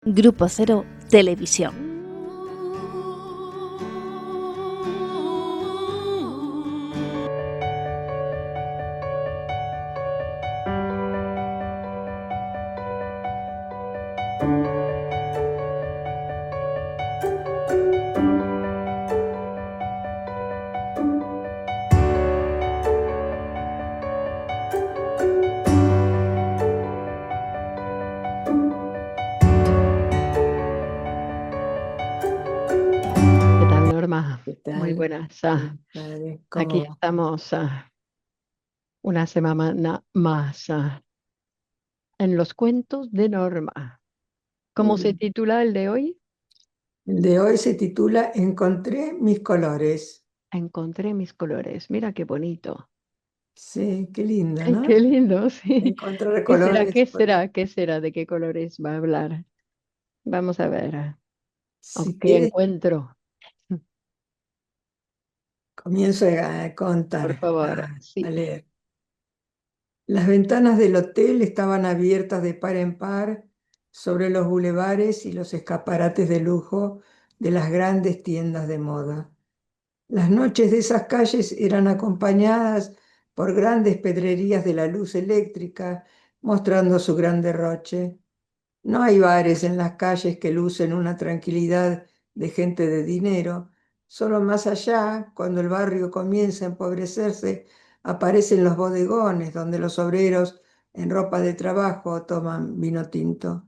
Grupo Cero Televisión. ¿Qué tal, Norma? ¿Qué Muy tal? buenas. Buenas tardes. Aquí ¿Cómo va? estamos una semana más en los cuentos de Norma. Muy ¿Cómo se bien. titula el de hoy? El de hoy se titula Encontré mis colores. Encontré mis colores. Mira qué bonito. Sí, qué lindo, Ay, qué ¿no? lindo, sí. Encontrar ¿Qué será? colores. ¿Qué será? ¿Qué será? ¿De qué colores va a hablar? Vamos a ver. ¿O Si qué quieres, encuentro? comienzo a Por contar, favor. a Sí. leer. Las ventanas del hotel estaban abiertas de par en par sobre los bulevares y los escaparates de lujo de las grandes tiendas de moda. Las noches de esas calles eran acompañadas por grandes pedrerías de la luz eléctrica, mostrando su gran derroche. No hay bares en las calles que lucen una tranquilidad de gente de dinero. Solo más allá, cuando el barrio comienza a empobrecerse, aparecen los bodegones donde los obreros en ropa de trabajo toman vino tinto.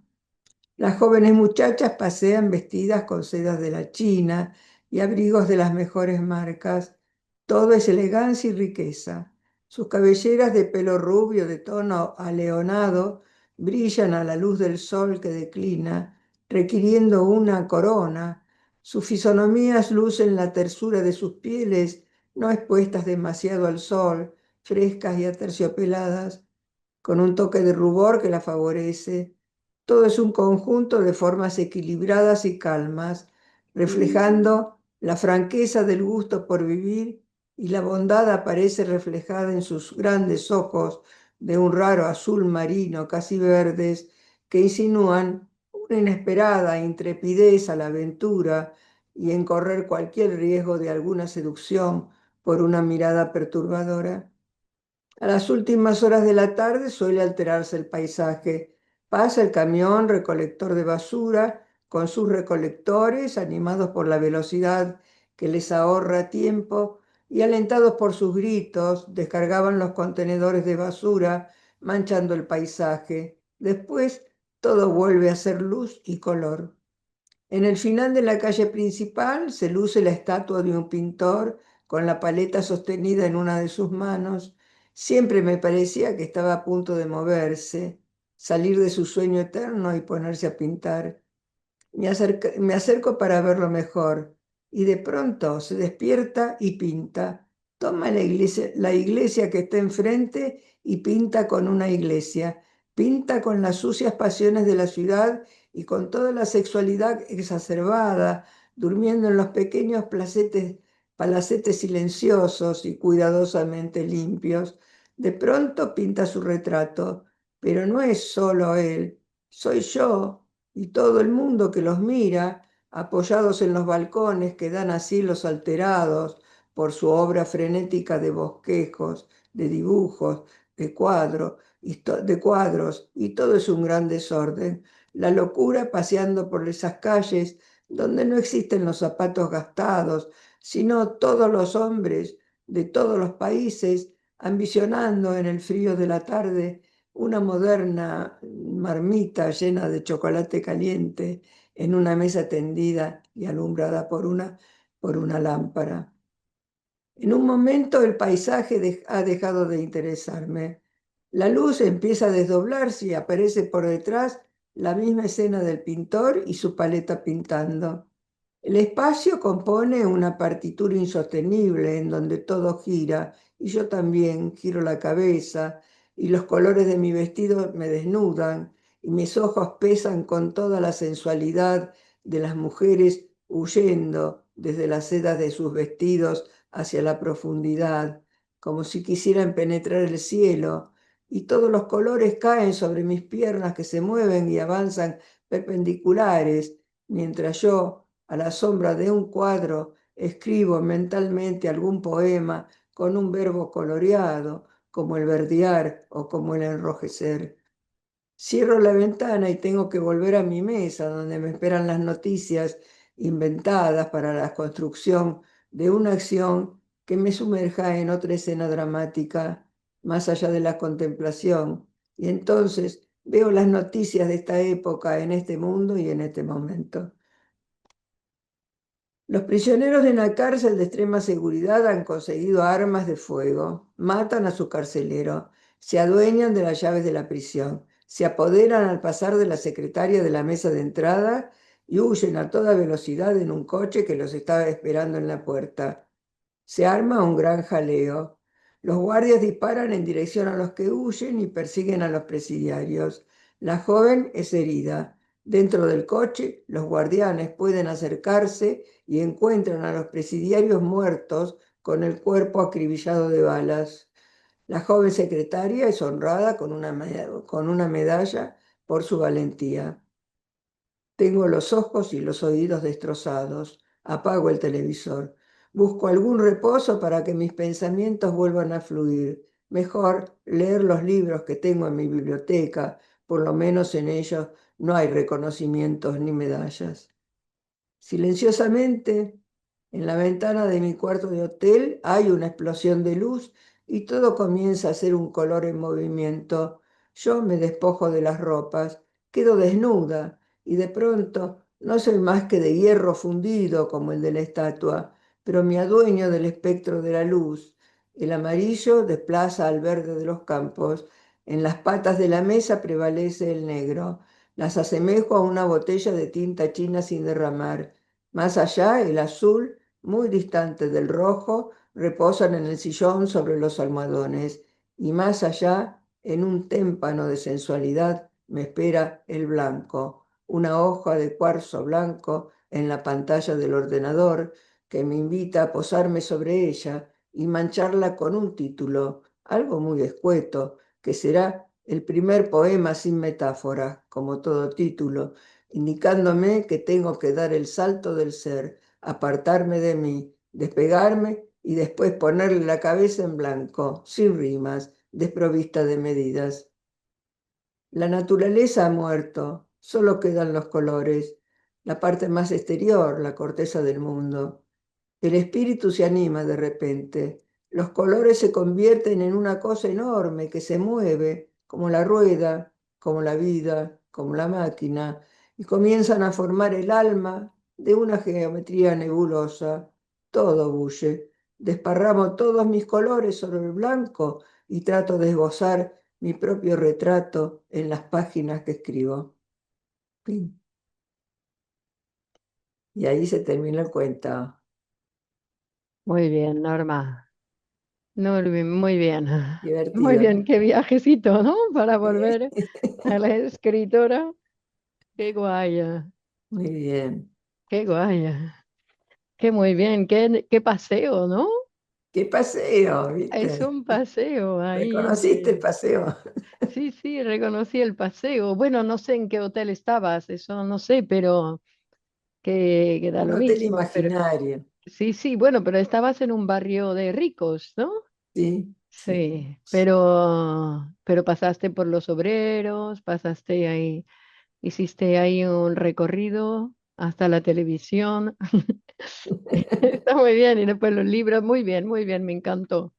Las jóvenes muchachas pasean vestidas con sedas de la China y abrigos de las mejores marcas. Todo es elegancia y riqueza. Sus cabelleras de pelo rubio de tono aleonado brillan a la luz del sol que declina, requiriendo una corona. Sus fisonomías lucen la tersura de sus pieles, no expuestas demasiado al sol, frescas y aterciopeladas con un toque de rubor que la favorece. Todo es un conjunto de formas equilibradas y calmas, reflejando la franqueza del gusto por vivir, y la bondad aparece reflejada en sus grandes ojos de un raro azul marino, casi verdes, que insinúan una inesperada intrepidez a la aventura y en correr cualquier riesgo de alguna seducción por una mirada perturbadora. A las últimas horas de la tarde suele alterarse el paisaje. Pasa el camión recolector de basura con sus recolectores, animados por la velocidad que les ahorra tiempo y alentados por sus gritos, descargaban los contenedores de basura, manchando el paisaje. Después todo vuelve a ser luz y color. En el final de la calle principal se luce la estatua de un pintor con la paleta sostenida en una de sus manos. Siempre me parecía que estaba a punto de moverse, salir de su sueño eterno y ponerse a pintar. Me acerco para verlo mejor y de pronto se despierta y pinta. Toma la iglesia que está enfrente y pinta con una iglesia. Pinta con las sucias pasiones de la ciudad y con toda la sexualidad exacerbada, durmiendo en los pequeños palacetes silenciosos y cuidadosamente limpios. De pronto pinta su retrato, pero no es solo él, soy yo y todo el mundo que los mira, apoyados en los balcones que dan a cielos alterados por su obra frenética de bosquejos, de dibujos, de cuadros, y todo es un gran desorden. La locura paseando por esas calles donde no existen los zapatos gastados, sino todos los hombres de todos los países ambicionando en el frío de la tarde una moderna marmita llena de chocolate caliente en una mesa tendida y alumbrada por una lámpara. En un momento el paisaje ha dejado de interesarme. La luz empieza a desdoblarse y aparece por detrás la misma escena del pintor y su paleta pintando. El espacio compone una partitura insostenible en donde todo gira y yo también giro la cabeza y los colores de mi vestido me desnudan y mis ojos pesan con toda la sensualidad de las mujeres huyendo desde las sedas de sus vestidos hacia la profundidad, como si quisieran penetrar el cielo, y todos los colores caen sobre mis piernas que se mueven y avanzan perpendiculares, mientras yo, a la sombra de un cuadro, escribo mentalmente algún poema con un verbo coloreado, como el verdear o como el enrojecer. Cierro la ventana y tengo que volver a mi mesa, donde me esperan las noticias inventadas para la construcción de una acción que me sumerja en otra escena dramática, más allá de la contemplación. Y entonces veo las noticias de esta época en este mundo y en este momento. Los prisioneros de una cárcel de extrema seguridad han conseguido armas de fuego, matan a su carcelero, se adueñan de las llaves de la prisión, se apoderan al pasar de la secretaria de la mesa de entrada y huyen a toda velocidad en un coche que los estaba esperando en la puerta. Se arma un gran jaleo. Los guardias disparan en dirección a los que huyen y persiguen a los presidiarios. La joven es herida. Dentro del coche, los guardianes pueden acercarse y encuentran a los presidiarios muertos con el cuerpo acribillado de balas. La joven secretaria es honrada con una medalla por su valentía. Tengo los ojos y los oídos destrozados. Apago el televisor. Busco algún reposo para que mis pensamientos vuelvan a fluir. Mejor leer los libros que tengo en mi biblioteca. Por lo menos en ellos no hay reconocimientos ni medallas. Silenciosamente, en la ventana de mi cuarto de hotel hay una explosión de luz y todo comienza a ser un color en movimiento. Yo me despojo de las ropas, quedo desnuda y de pronto no soy más que de hierro fundido como el de la estatua, pero me adueño del espectro de la luz. El amarillo desplaza al verde de los campos. En las patas de la mesa prevalece el negro. Las asemejo a una botella de tinta china sin derramar. Más allá, el azul, muy distante del rojo, reposan en el sillón sobre los almohadones. Y más allá, en un témpano de sensualidad, me espera el blanco, una hoja de cuarzo blanco en la pantalla del ordenador que me invita a posarme sobre ella y mancharla con un título, algo muy escueto, que será el primer poema sin metáfora, como todo título, indicándome que tengo que dar el salto del ser, apartarme de mí, despegarme y después ponerle la cabeza en blanco, sin rimas, desprovista de medidas. La naturaleza ha muerto, solo quedan los colores, la parte más exterior, la corteza del mundo. El espíritu se anima de repente. Los colores se convierten en una cosa enorme que se mueve, como la rueda, como la vida, como la máquina, y comienzan a formar el alma de una geometría nebulosa. Todo bulle. Desparramo todos mis colores sobre el blanco y trato de esbozar mi propio retrato en las páginas que escribo. Fin. Y ahí se termina el cuento. Muy bien, Norma. Muy bien. Muy Divertido, bien, ¿no? qué viajecito, ¿no? Para Sí. volver a la escritora. Qué guaya, Muy bien. qué guaya. Qué muy bien, qué paseo, ¿no? Qué paseo, Es ¿viste? un paseo ¿Reconociste el ahí. paseo? Sí, sí, reconocí el paseo. Bueno, no sé en qué hotel estabas, eso no sé, pero que da Un lo hotel mismo. Pero imaginario. sí, sí, bueno, pero estabas en un barrio de ricos, ¿no? Sí, sí. Sí, pero pasaste por los obreros, pasaste ahí, hiciste ahí un recorrido hasta la televisión. Está muy bien, y después los libros, muy bien, me encantó.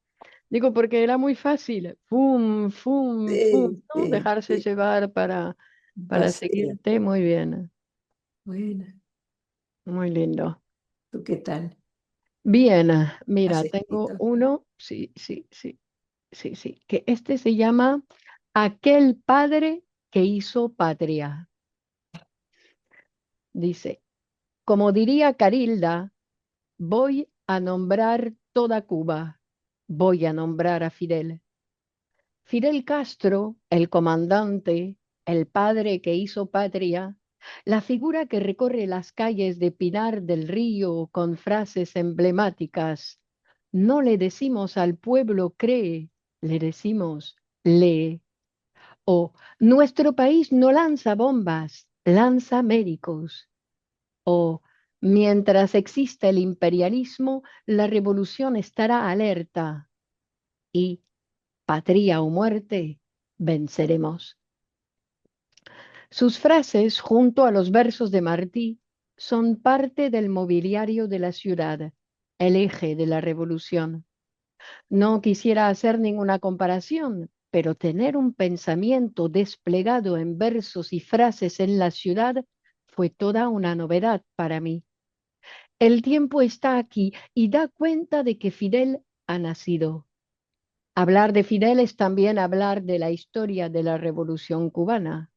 Digo, porque era muy fácil, fum, fum, fum, Sí, ¿no? sí, Dejarse sí. llevar Un para paseo. seguirte, muy bien, Bueno, muy lindo. ¿tú qué tal? Bien, ¿Has mira, tengo escrito? uno, sí, sí, sí, sí, sí, que este se llama Aquel padre que hizo patria. Dice, como diría Carilda, voy a nombrar toda Cuba, voy a nombrar a Fidel. Fidel Castro, el comandante, el padre que hizo patria, la figura que recorre las calles de Pinar del Río con frases emblemáticas. No le decimos al pueblo cree, le decimos lee. O nuestro país no lanza bombas, lanza médicos, o mientras exista el imperialismo, la revolución estará alerta y, patria o muerte, venceremos. Sus frases, junto a los versos de Martí, son parte del mobiliario de la ciudad, el eje de la revolución. No quisiera hacer ninguna comparación, pero tener un pensamiento desplegado en versos y frases en la ciudad fue toda una novedad para mí. El tiempo está aquí y da cuenta de que Fidel ha nacido. Hablar de Fidel es también hablar de la historia de la Revolución cubana.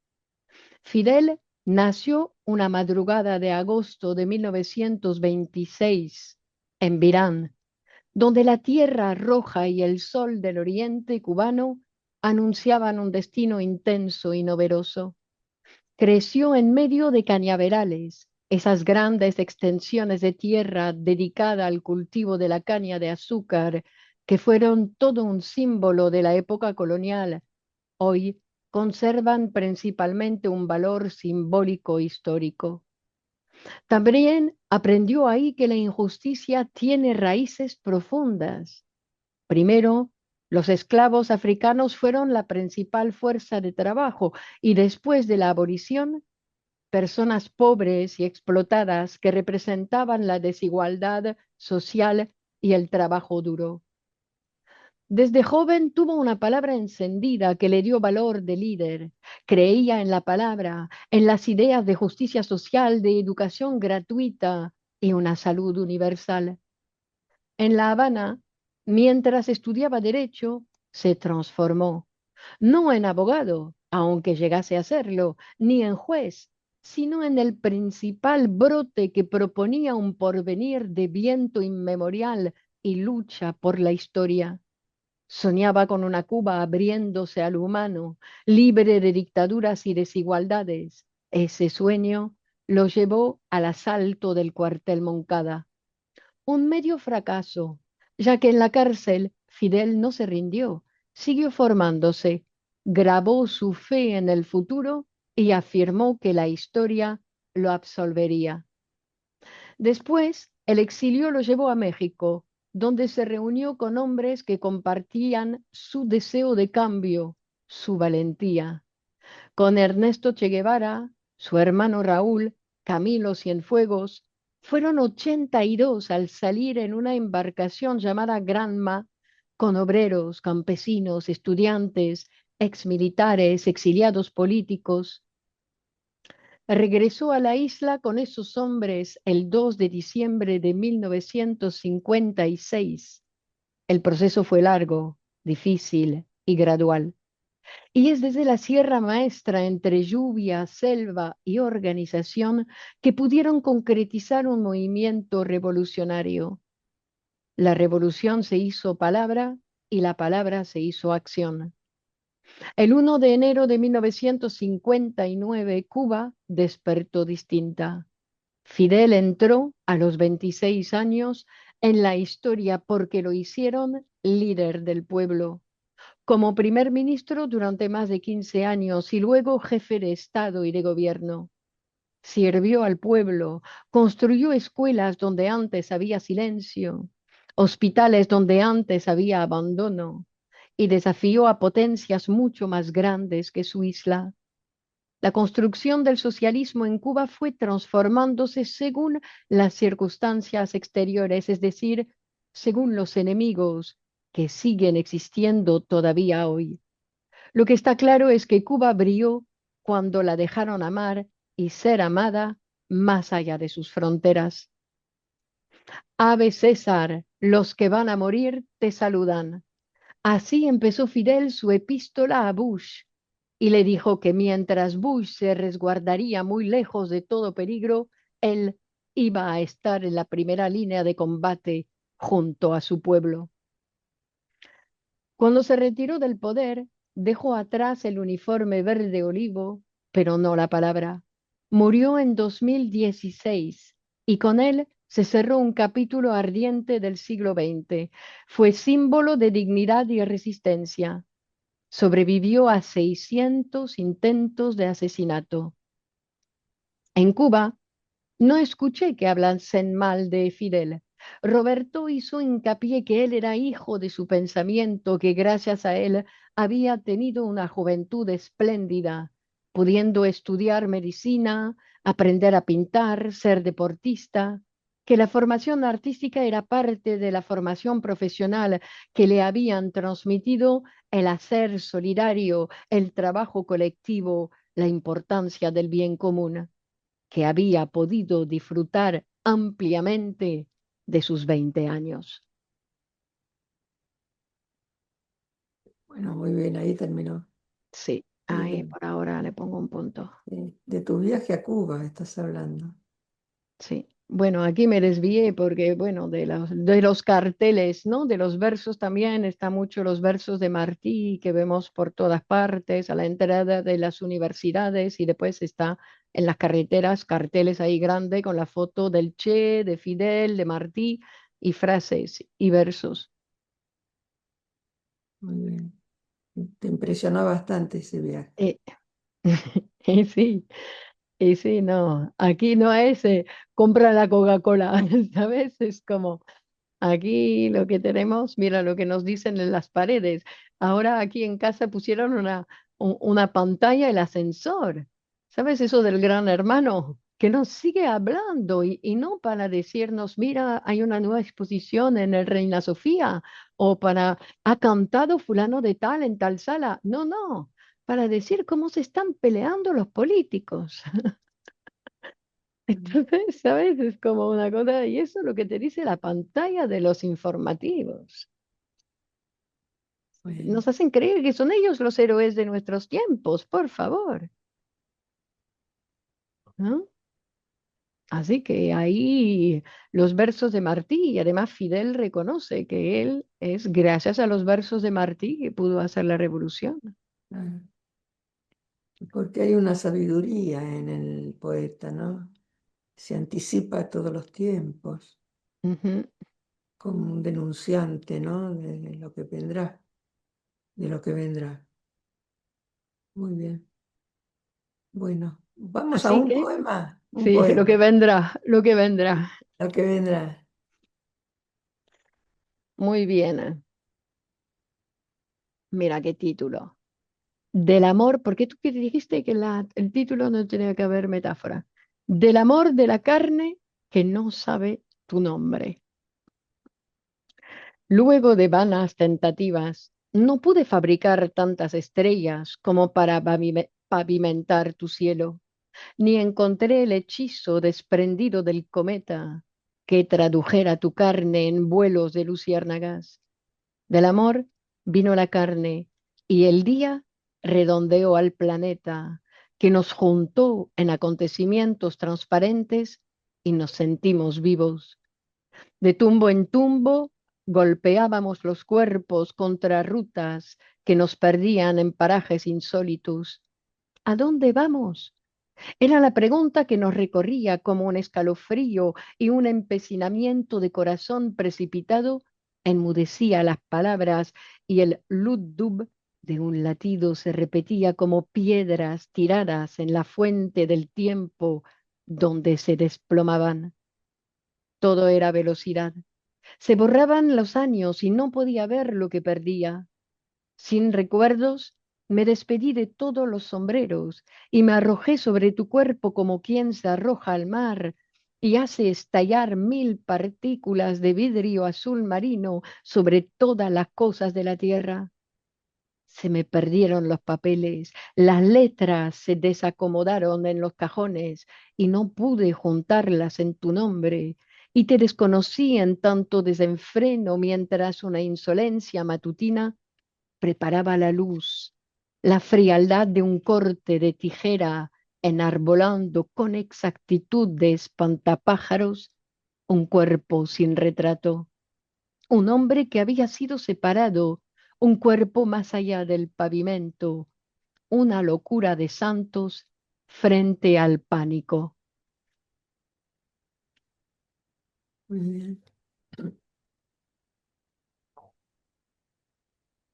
Fidel nació una madrugada de agosto de 1926 en Virán, donde la tierra roja y el sol del oriente cubano anunciaban un destino intenso y novedoso. Creció en medio de cañaverales, esas grandes extensiones de tierra dedicada al cultivo de la caña de azúcar, que fueron todo un símbolo de la época colonial. Hoy conservan principalmente un valor simbólico histórico. También aprendió ahí que la injusticia tiene raíces profundas. Primero, los esclavos africanos fueron la principal fuerza de trabajo y después de la abolición, personas pobres y explotadas que representaban la desigualdad social y el trabajo duro. Desde joven tuvo una palabra encendida que le dio valor de líder. Creía en la palabra, en las ideas de justicia social, de educación gratuita y una salud universal. En La Habana, mientras estudiaba derecho, se transformó, no en abogado, aunque llegase a serlo, ni en juez, sino en el principal brote que proponía un porvenir de viento inmemorial y lucha por la historia. Soñaba con una Cuba abriéndose al humano, libre de dictaduras y desigualdades. Ese sueño lo llevó al asalto del cuartel Moncada. Un medio fracaso, ya que en la cárcel Fidel no se rindió, siguió formándose, grabó su fe en el futuro y afirmó que la historia lo absolvería. Después, el exilio lo llevó a México, donde se reunió con hombres que compartían su deseo de cambio, su valentía. Con Ernesto Che Guevara, su hermano Raúl, Camilo Cienfuegos, fueron 82 al salir en una embarcación llamada Granma, con obreros, campesinos, estudiantes, exmilitares, exiliados políticos. Regresó a la isla con esos hombres el 2 de diciembre de 1956. El proceso fue largo, difícil y gradual. Y es desde la Sierra Maestra, entre lluvia, selva y organización, que pudieron concretizar un movimiento revolucionario. La revolución se hizo palabra y la palabra se hizo acción. El 1 de enero de 1959, Cuba despertó distinta. Fidel entró a los 26 años en la historia porque lo hicieron líder del pueblo. Como primer ministro durante más de 15 años y luego jefe de Estado y de gobierno. Sirvió al pueblo, construyó escuelas donde antes había silencio, hospitales donde antes había abandono, y desafió a potencias mucho más grandes que su isla. La construcción del socialismo en Cuba fue transformándose según las circunstancias exteriores, es decir, según los enemigos que siguen existiendo todavía hoy. Lo que está claro es que Cuba brilló cuando la dejaron amar y ser amada más allá de sus fronteras. Ave César, los que van a morir te saludan. Así empezó Fidel su epístola a Bush y le dijo que mientras Bush se resguardaría muy lejos de todo peligro, él iba a estar en la primera línea de combate junto a su pueblo. Cuando se retiró del poder, dejó atrás el uniforme verde olivo, pero no la palabra. Murió en 2016 y con él se cerró un capítulo ardiente del siglo XX. Fue símbolo de dignidad y resistencia. Sobrevivió a 600 intentos de asesinato. En Cuba no escuché que hablasen mal de Fidel. Roberto hizo hincapié que él era hijo de su pensamiento, que gracias a él había tenido una juventud espléndida, pudiendo estudiar medicina, aprender a pintar, ser deportista, que la formación artística era parte de la formación profesional que le habían transmitido el hacer solidario, el trabajo colectivo, la importancia del bien común, que había podido disfrutar ampliamente de sus 20 años. Bueno, muy bien, ahí terminó. Sí, Muy ahí bien. por ahora le pongo un punto. De tu viaje a Cuba estás hablando. Sí. Bueno, aquí me desvié porque, bueno, de los carteles, ¿no? De los versos también, está mucho los versos de Martí que vemos por todas partes, a la entrada de las universidades y después está en las carreteras carteles ahí grande con la foto del Che, de Fidel, de Martí y frases y versos. Muy bien. Te impresionó bastante ese viaje. Eh, y sí, y sí, no, aquí no es compra la Coca-Cola, ¿sabes? Es como aquí lo que tenemos, mira lo que nos dicen en las paredes. Ahora aquí en casa pusieron una pantalla, el ascensor. ¿Sabes eso del gran hermano? Que nos sigue hablando y no para decirnos, mira, hay una nueva exposición en el Reina Sofía o para, ha cantado fulano de tal en tal sala. No, no, para decir cómo se están peleando los políticos. Entonces, ¿sabes? Es como una cosa, y eso es lo que te dice la pantalla de los informativos. Bueno, Nos hacen creer que son ellos los héroes de nuestros tiempos, por favor, ¿no? Así que ahí los versos de Martí, y además Fidel reconoce que él es gracias a los versos de Martí que pudo hacer la revolución. ah, porque hay una sabiduría en el poeta, ¿no? Se anticipa a todos los tiempos, Ujú. como un denunciante, ¿no? De lo que vendrá, de lo que vendrá. Muy bien. Bueno, vamos a Así un que, poema, un sí, lo que poema, vendrá, lo que vendrá. lo que vendrá. Muy bien. Mira qué título. Del amor, porque tú que dijiste que el título no tenía que haber metáfora. Del amor de la carne que no sabe tu nombre. Luego de vanas tentativas, no pude fabricar tantas estrellas como para pavimentar tu cielo, ni encontré el hechizo desprendido del cometa que tradujera tu carne en vuelos de luciérnagas. Del amor vino la carne y el día redondeó al planeta que nos juntó en acontecimientos transparentes y nos sentimos vivos. De tumbo en tumbo golpeábamos los cuerpos contra rutas que nos perdían en parajes insólitos. ¿A dónde vamos? Era la pregunta que nos recorría como un escalofrío y un empecinamiento de corazón precipitado enmudecía las palabras y el lud-dub de un latido se repetía como piedras tiradas en la fuente del tiempo donde se desplomaban. Todo era velocidad. Se borraban los años y no podía ver lo que perdía. Sin recuerdos, me despedí de todos los sombreros y me arrojé sobre tu cuerpo como quien se arroja al mar y hace estallar mil partículas de vidrio azul marino sobre todas las cosas de la tierra. Se me perdieron los papeles, las letras se desacomodaron en los cajones y no pude juntarlas en tu nombre. Y te desconocí en tanto desenfreno mientras una insolencia matutina preparaba la luz, la frialdad de un corte de tijera, enarbolando con exactitud de espantapájaros un cuerpo sin retrato, un hombre que había sido separado, un cuerpo más allá del pavimento, una locura de santos frente al pánico. Muy bien.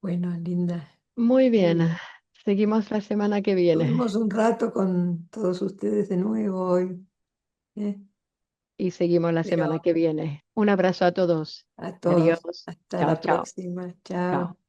Bueno, linda, Muy bien, muy bien. Seguimos la semana que viene Tuvimos un rato con todos ustedes de nuevo hoy, ¿eh? y seguimos la semana Pero que viene. Un abrazo a todos. a todos, Adiós. hasta Chao, la chao, próxima. chao. Chao.